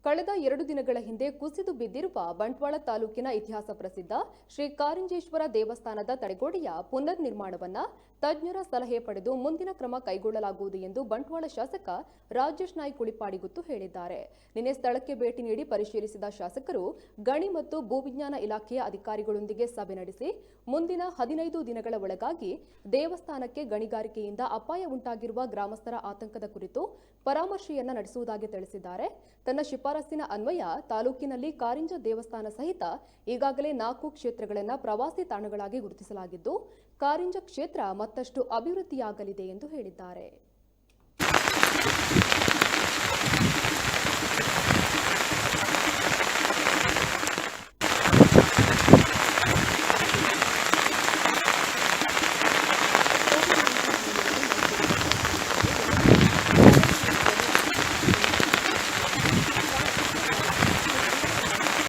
ಕಳೆದ 2 ದಿನಗಳ ಹಿಂದೆ ಕುಸಿದು ಬಿದ್ದಿರುವ ಬಂಟ್ವಾಳ ತಾಲೂಕಿನ ಇತಿಹಾಸ ಪ್ರಸಿದ್ಧ ಶ್ರೀ ಕಾರಿಂಜೇಶ್ವರ ದೇವಸ್ಥಾನದ ತಡೆಗೋಡೆಯ ಪುನರ್ ನಿರ್ಮಾಣವನ್ನು ತಜ್ಞರ ಸಲಹೆ ಪಡೆದು ಮುಂದಿನ ಕ್ರಮ ಕೈಗೊಳ್ಳಲಾಗುವುದು ಎಂದು ಬಂಟ್ವಾಳ ಶಾಸಕ ರಾಜೇಶ್ ನಾಯ್ಕ ಉಳಿಪಾಡಿಗುತ್ತು ಹೇಳಿದ್ದಾರೆ. ನಿನ್ನೆ ಸ್ಥಳಕ್ಕೆ ಭೇಟಿ ನೀಡಿ ಪರಿಶೀಲಿಸಿದ ಶಾಸಕರು ಗಣಿ ಮತ್ತು ಭೂವಿಜ್ಞಾನ ಇಲಾಖೆಯ ಅಧಿಕಾರಿಗಳೊಂದಿಗೆ ಸಭೆ ನಡೆಸಿ ಮುಂದಿನ 15 ದಿನಗಳ ಒಳಗಾಗಿ ದೇವಸ್ಥಾನಕ್ಕೆ ಗಣಿಗಾರಿಕೆಯಿಂದ ಅಪಾಯ ಉಂಟಾಗಿರುವ ಗ್ರಾಮಸ್ಥರ ಆತಂಕದ ಕುರಿತು ಪರಾಮರ್ಶೆಯನ್ನ ನಡೆಸುವುದಾಗಿ ತಿಳಿಸಿದ್ದಾರೆ. ತನ್ನ ಶಿಫಾರಸ್ಸಿನ ಅನ್ವಯ ತಾಲೂಕಿನಲ್ಲಿ ಕಾರಿಂಜ ದೇವಸ್ಥಾನ ಸಹಿತ ಈಗಾಗಲೇ 4 ಕ್ಷೇತ್ರಗಳನ್ನು ಪ್ರವಾಸಿ ತಾಣಗಳಾಗಿ ಗುರುತಿಸಲಾಗಿದ್ದು ಕಾರಿಂಜ ಕ್ಷೇತ್ರ ಮತ್ತಷ್ಟು ಅಭಿವೃದ್ಧಿಯಾಗಲಿದೆ ಎಂದು ಹೇಳಿದ್ದಾರೆ.